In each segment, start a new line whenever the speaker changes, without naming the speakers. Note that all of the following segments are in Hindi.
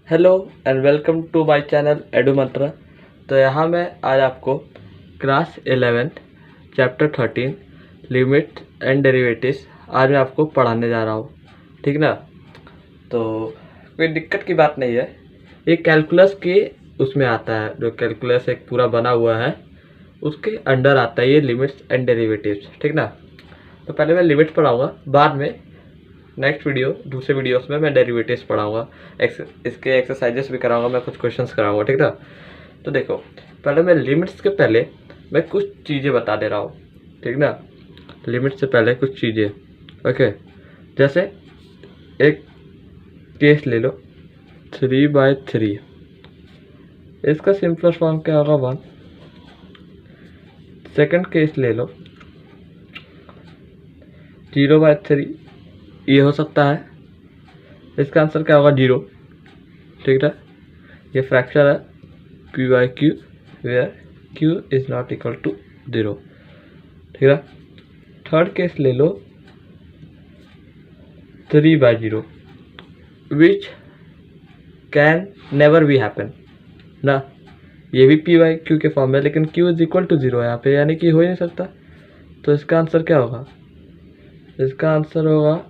Hello and welcome to my channel edu Mantra. तो यहाँ मैं आज आपको class 11 chapter 13 limit and derivatives आज मैं आपको पढ़ाने जा रहा हूँ, ठीक ना। तो कोई दिक्कत की बात नहीं है, ये कैलकुलस के उसमें आता है, जो कैलकुलस एक पूरा बना हुआ है उसके अंडर आता है ये लिमिट्स एंड डेरिवेटिव्स, ठीक ना। तो पहले मैं लिमिट्स पढ़ाऊँगा, बाद में नेक्स्ट दूसरे वीडियोस में मैं डेरिवेटिव्स पढ़ाऊँगा, इसके एक्सरसाइजेस भी कराऊँगा, मैं कुछ क्वेश्चंस कराऊँगा, ठीक ना। तो देखो, पहले मैं लिमिट्स के पहले मैं कुछ चीज़ें बता दे रहा हूँ, ठीक ना। लिमिट से पहले कुछ चीज़ें, ओके। जैसे एक केस ले लो 3/3, इसका सिंपलेस्ट फॉर्म क्या होगा 1। सेकंड केस ले लो 0/3, ये हो सकता है, इसका आंसर क्या होगा 0, ठीक है। ये फ्रैक्शन है p/q where q is not equal to 0, ठीक है। थर्ड केस ले लो 3/0 which can never be happen ना, ये भी p/q के फॉर्म में, लेकिन q इज इक्वल टू 0 यहाँ पे, यानी कि हो ही नहीं सकता। तो इसका आंसर क्या होगा, इसका आंसर होगा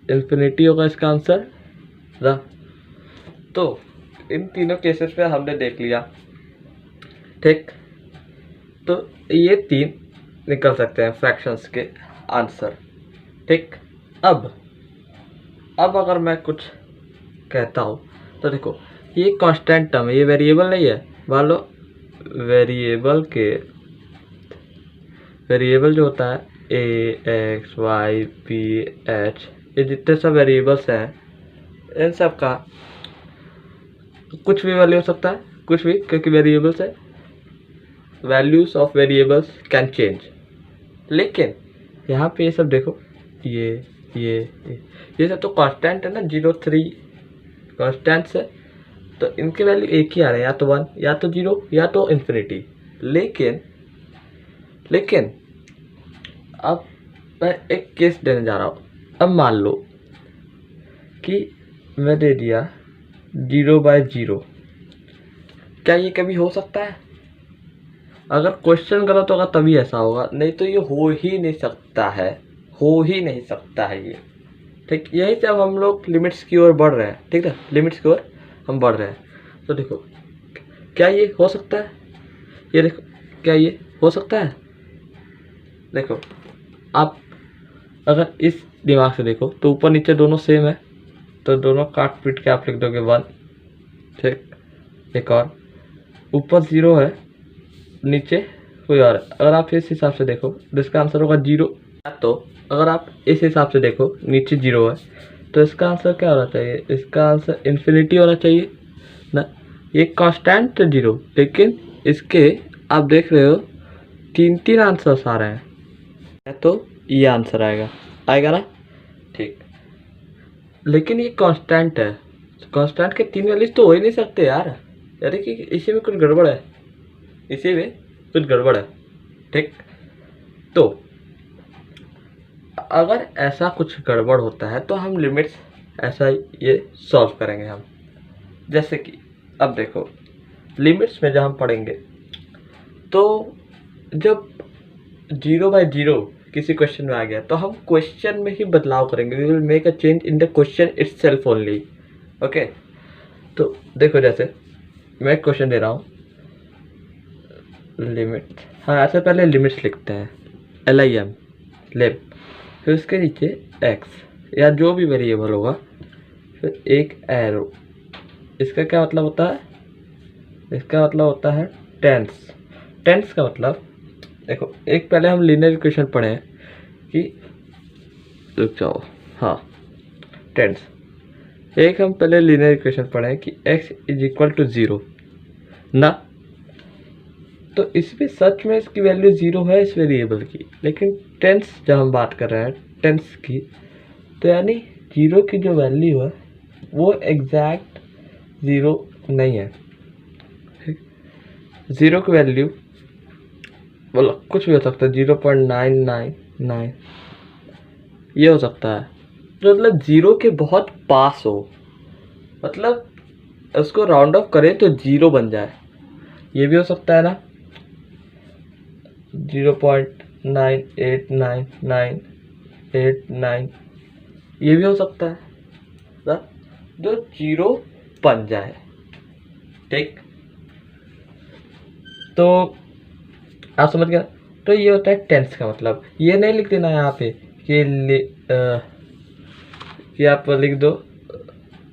इन्फिनिटी होगा इसका आंसर ना। तो इन तीनों केसेस पे हमने देख लिया, ठीक। तो ये तीन निकल सकते हैं फ्रैक्शंस के आंसर, ठीक। अब अगर मैं कुछ कहता हूँ तो देखो, ये कांस्टेंट टर्म है, ये वेरिएबल नहीं है। मान लो वेरिएबल जो होता है a x y p h, ये जितने सब वेरिएबल्स हैं इन सब का कुछ भी वैल्यू हो सकता है, कुछ भी, क्योंकि वेरिएबल्स है, values of variables can change. लेकिन यहाँ पे ये सब देखो, ये सब तो कांस्टेंट है ना, 0 3 कांस्टेंट्स है, तो इनके वैल्यू एक ही आ रहे हैं, या तो 1 या तो 0 या तो इन्फिनिटी। लेकिन अब मैं एक केस देने जा रहा हूँ। अब मान लो कि मैं दे दिया 0/0, क्या ये कभी हो सकता है? अगर क्वेश्चन गलत होगा तभी ऐसा होगा, नहीं तो ये हो ही नहीं सकता है, ये, ठीक। यही से अब हम लोग लिमिट्स की ओर बढ़ रहे हैं, ठीक है, लिमिट्स की ओर हम बढ़ रहे हैं। तो देखो, क्या ये हो सकता है? ये देखो, क्या ये हो सकता है? देखो, आप अगर इस दिमाग से देखो तो ऊपर नीचे दोनों सेम है, तो दोनों काट पीट के आप लिख दोगे 1, ठीक। एक और ऊपर 0 है, नीचे कोई और है। अगर आप इस हिसाब से देखो तो इसका आंसर होगा 0। तो अगर आप इस हिसाब से देखो, नीचे 0 है, तो इसका आंसर क्या होना चाहिए? इसका आंसर इन्फिनिटी होना चाहिए ना। ये कांस्टेंट 0, लेकिन इसके आप देख रहे हो 3 आंसर्स आ रहे हैं, तो ये आंसर आएगा ना, ठीक। लेकिन ये कांस्टेंट है, कांस्टेंट के 3 वैल्यूज तो हो ही नहीं सकते यार, यानी कि इसी में कुछ गड़बड़ है, ठीक। तो अगर ऐसा कुछ गड़बड़ होता है तो हम लिमिट्स ऐसा ये सॉल्व करेंगे हम। जैसे कि अब देखो, लिमिट्स में जब हम पढ़ेंगे तो जब 0/0 किसी क्वेश्चन में आ गया तो हम क्वेश्चन में ही बदलाव करेंगे, we will make a change in the question itself only, okay. तो देखो, जैसे मैं क्वेश्चन दे रहा हूँ, लिमिट, हाँ, ऐसे पहले लिमिट्स लिखते हैं, LIM लिम, फिर उसके नीचे x या जो भी वेरिएबल होगा, फिर एक एरो। इसका क्या मतलब होता है? इसका मतलब होता है टेंस का मतलब, देखो, एक पहले हम लीनियर इक्वेशन पढ़े हैं कि, रुक जाओ, हाँ, टेंस, एक हम पहले लीनियर इक्वेशन पढ़े हैं कि x इज इक्वल टू 0 ना। तो इसमें सच में इसकी वैल्यू 0 है इस वेरिएबल की, लेकिन टेंस जब हम बात कर रहे हैं टेंस की, तो यानी 0 की जो वैल्यू है वो एग्जैक्ट 0 नहीं है, 0 की वैल्यू मतलब कुछ भी हो सकता है, 0.999 ये हो सकता है, तो मतलब 0 के बहुत पास हो, मतलब उसको राउंड ऑफ करें तो 0 बन जाए, ये भी हो सकता है ना, 0.989989, ये भी हो सकता है ना, जो 0 बन जाए। ठीक, तो आप समझ गए। तो ये होता है टेंस का मतलब। ये नहीं लिख देना यहाँ पे कि आप लिख दो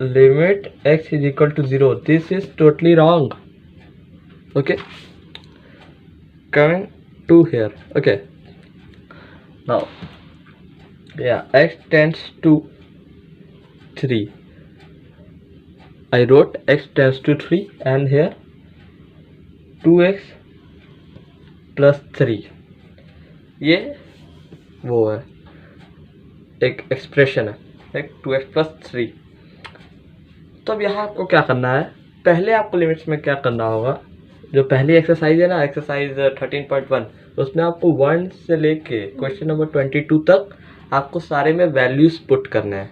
limit x is equal to 0, this is totally wrong. Okay, coming to here. Okay, now x tends to 3. I wrote x tends to 3 and here 2x plus 3, ये वो है एक एक्सप्रेशन है, एक 2x plus 3। तो अब यहाँ आपको क्या करना है, पहले आपको लिमिट्स में क्या करना होगा, जो पहली एक्सरसाइज है ना, एक्सरसाइज 13.1, उसमें आपको 1 से लेके क्वेश्चन नंबर 22 तक आपको सारे में वैल्यूज पुट करना है।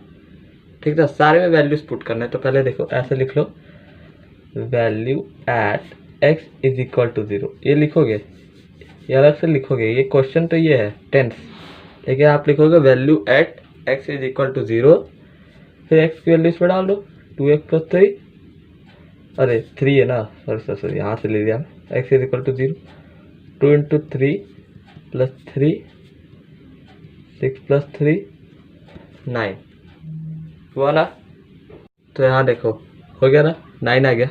ठीक है, सारे में वैल्यूज पुट करना है। तो पहले देखो, ऐसे लिख लो, value at x is equal to 0, ये लिखोगे, ये अलग से लिखोगे, ये क्वेश्चन तो ये है टेंस, ठीक है। आप लिखोगे value at x is equal to 0, फिर x की वैल्यू इसमें डाल दो, 2x प्लस 3, अरे 3 है ना, सॉरी यहाँ से ले लिया, x is equal to 0, 2 into 3 plus 3, 6 plus 3 9 हुआ ना। तो यहाँ देखो हो गया ना, 9 आ गया।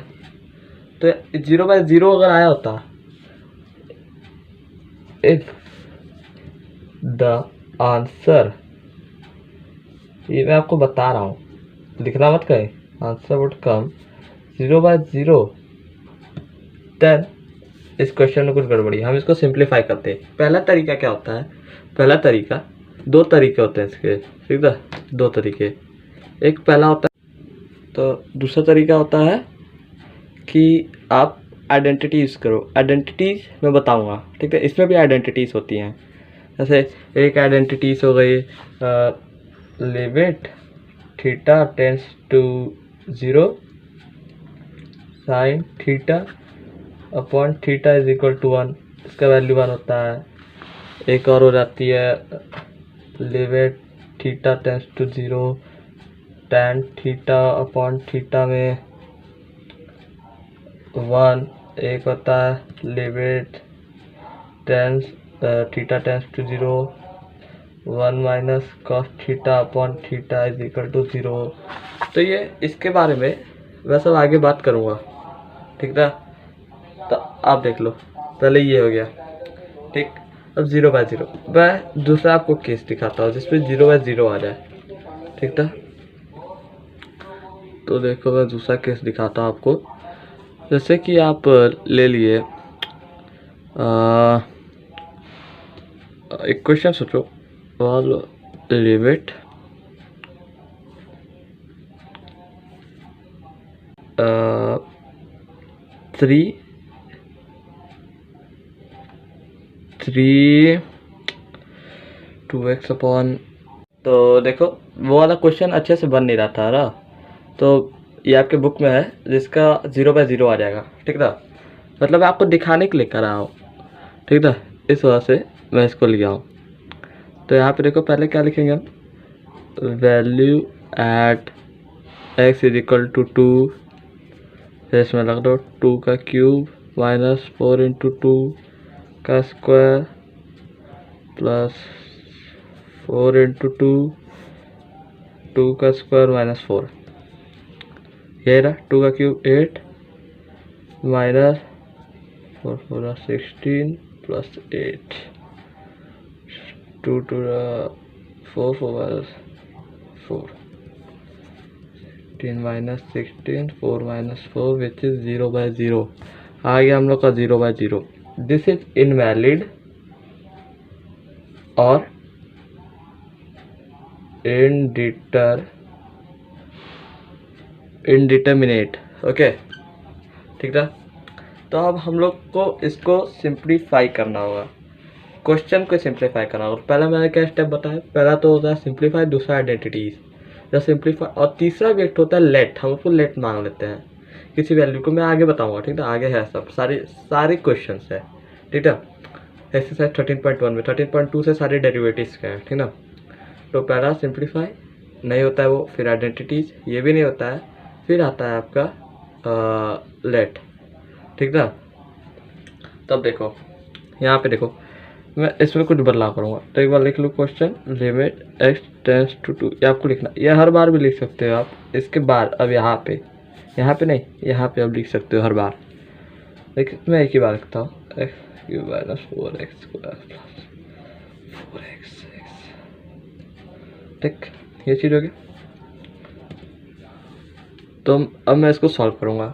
तो 0/0 अगर आया होता, इफ द आंसर, ये मैं आपको बता रहा हूँ, लिखना मत कहीं, आंसर वुड कम 0/0, देन इस क्वेश्चन में कुछ गड़बड़ी। हम इसको सिंप्लीफाई करते हैं। पहला तरीका क्या होता है, पहला तरीका, 2 तरीके होते हैं इसके, ठीक है, 2 तरीके। एक पहला होता है, तो दूसरा तरीका होता है कि आप आइडेंटिटी यूज़ करो। आइडेंटिटीज मैं बताऊंगा, ठीक है, इसमें भी आइडेंटिटीज होती हैं। जैसे एक आइडेंटिटीज हो गई limit theta tends to 0 sine theta upon theta is equal to 1, इसका वैल्यू 1 होता है। एक और हो जाती है limit theta tends to 0 tan theta upon theta में 1। एक होता है limit theta tends to 0 1 minus cos theta upon theta is equal to 0। तो ये इसके बारे में मैं सब आगे बात करूँगा, ठीक है। तो आप देख लो, पहले ये हो गया, ठीक। अब 0/0 मैं दूसरा आपको केस दिखाता हूँ जिसमें 0/0 आ जाए, ठीक था। तो देखो मैं दूसरा केस दिखाता हूँ आपको। जैसे कि आप ले लिए एक क्वेश्चन सोचो, और लिमिट थ्री 2x अपॉन, तो देखो वो वाला क्वेश्चन अच्छे से बन नहीं रहा था ना, तो ये आपके बुक में है जिसका 0/0 आ जाएगा, ठीक था। मतलब आपको दिखाने के लिए कर रहा हूँ, ठीक था, इस वजह से मैं इसको लिया हूँ। तो यहाँ पे देखो पहले क्या लिखेंगे हम, value at x is equal to 2, फिर इसमें लग दो 2 का क्यूब माइनस 4 इंटू 2 का स्क्वायर प्लस 4 इंटू 2 का स्क्वायर माइनस 4, ये रहा 2 का cube 8 minus 4 4 16 plus 8 2 2 4 4 minus 4 16 minus 16 4 minus 4 which is 0/0 आ गया हम लोग का 0/0। दिस इज इनवैलिड और इनडिटर्मिनेट, ओके, ठीक था। तो अब हम लोग को इसको सिंप्लीफाई करना होगा, क्वेश्चन को सिंप्लीफाई करना होगा। पहला मैंने क्या स्टेप बताया, पहला तो होता है सिंप्लीफाई, दूसरा आइडेंटिटीज। या सिंप्लीफाई, और तीसरा भी एक होता है लेट, हम उसको लेट मांग लेते हैं किसी वैल्यू को, मैं आगे बताऊंगा, ठीक है, आगे है सब सारे क्वेश्चन है, ठीक है। एक्सरसाइज 13.1 में 13.2 से सारे डेरिवेटिव्स के हैं, ठीक ना। तो पहला सिंप्लीफाई नहीं होता है वो, फिर आइडेंटिटीज ये भी नहीं होता है, फिर आता है आपका लेट, ठीक ना। तब देखो यहाँ पे देखो, मैं इसमें कुछ बदलाव करूँगा, तो एक बार लिख लूँ question, limit x tends to 2, ये आपको लिखना, ये हर बार भी लिख सकते हो आप, इसके बाद अब यहाँ पे नहीं, यहाँ पे अब लिख सकते हो हर बार, लेकिन मैं एक ही बार लिखता हूँ, x³ - 4x² + 4x, ठीक, ये चीज़ होगी। तो अब मैं इसको सॉल्व करूँगा,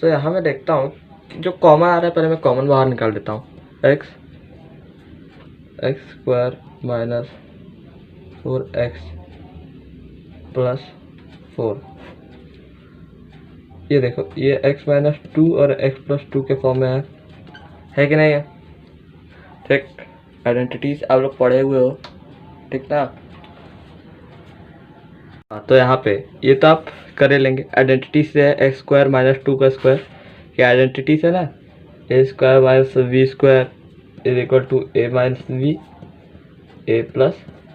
तो यहाँ मैं देखता हूँ जो कॉमन आ रहा है, पहले मैं कॉमन बाहर निकाल देता हूँ, x² - 4x + 4, ये देखो ये x - 2 और x + 2 के फॉर्म में है कि नहीं है, ठीक। आइडेंटिटीज आप लोग पढ़े हुए हो, ठीक ना। तो यहाँ पे ये तो आप करे लेंगे, आइडेंटिटी से है x² - 2 का स्क्वायर, क्या आइडेंटिटी से ना, a² - b² = a - v a +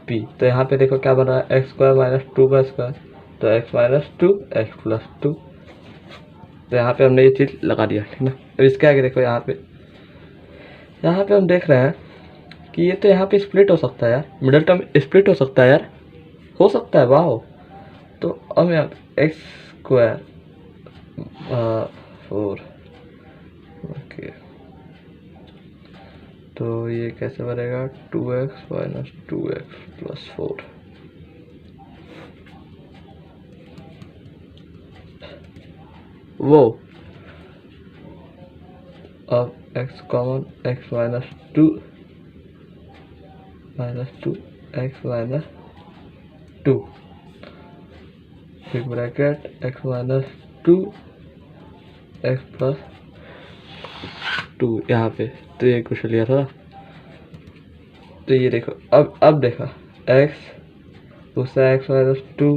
b। तो यहाँ पे देखो क्या बन रहा है, x² - 2 का स्क्वायर, तो x - 2 x + 2, तो यहाँ पे हमने ये चीज़ लगा दिया, ठीक ना। अब इसके आगे देखो, यहाँ पे हम देख रहे हैं कि ये तो यहाँ पे स्प्लिट हो सकता है यार, मिडल टर्म स्प्लिट हो सकता है यार, हो सकता है, वाह। तो अब यहाँ x² 4, ओके, तो ये कैसे बनेगा, 2x - 2x + 4, वो अब x कॉमन, x - 2 x - 2, फिर ब्रैकेट x - 2 x + 2 यहाँ पे, तो ये कुछ लिया था। तो ये देखो अब देखा, x उससे x - 2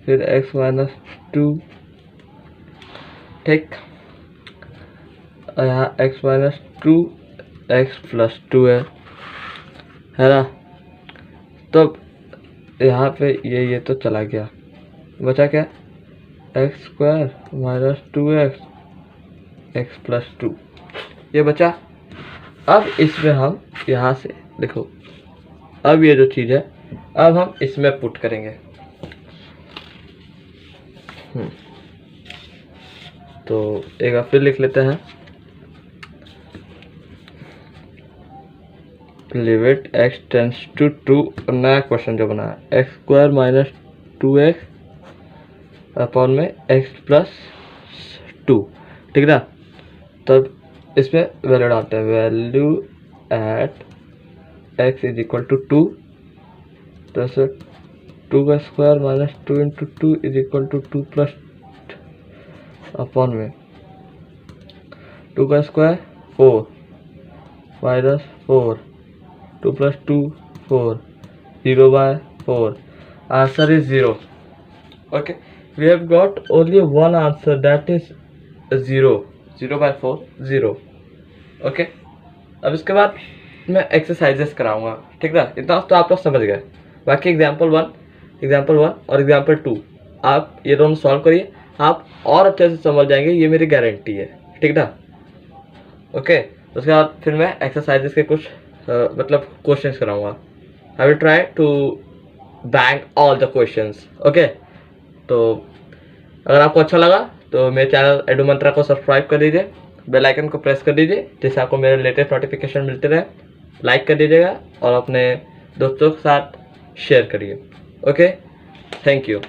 फिर x - 2, ठीक, और यहाँ x - 2 x + 2 है ना। तो यहाँ पे ये तो चला गया, बचा क्या, x² - 2x x + 2, ये बचा। अब इसमें हम यहाँ से देखो, अब ये जो चीज़ है अब हम इसमें पुट करेंगे, तो एक बार फिर लिख लेते हैं, लिमिट x टेंड्स टू 2, नया क्वेश्चन जो बना है, x² - 2x अपॉन में x + 2, ठीक ना। तब इसमें वैल्यू डालते हैं, वैल्यू एट x = 2, तो 2 का स्क्वायर - 2 × 2 = 2 + अपॉन में 2 का square 4 -4 2 + 2 4 0/4, answer is 0, okay, we have got only one answer, that is 0/4 0, okay। अब इसके बाद मैं एक्सरसाइजेस कराऊंगा, ठीक ना, इतना तो आप लोग समझ गए। बाकी एग्जाम्पल 1 और एग्जाम्पल 2 आप ये दोनों सॉल्व करिए, आप और अच्छे से समझ जाएंगे, ये मेरी गारंटी है, ठीक ना, ओके। उसके बाद फिर मैं एक्सरसाइजेस के कुछ मतलब क्वेश्चंस कराऊंगा, I will try to bank all the questions, okay. तो अगर आपको अच्छा लगा तो मेरे चैनल एडू मंत्रा को सब्सक्राइब कर दीजिए, बेल आइकन को प्रेस कर दीजिए, जिससे आपको मेरे लेटेस्ट नोटिफिकेशन मिलते रहे, लाइक कर दीजिएगा और अपने दोस्तों के साथ शेयर करिए, ओके, थैंक यू।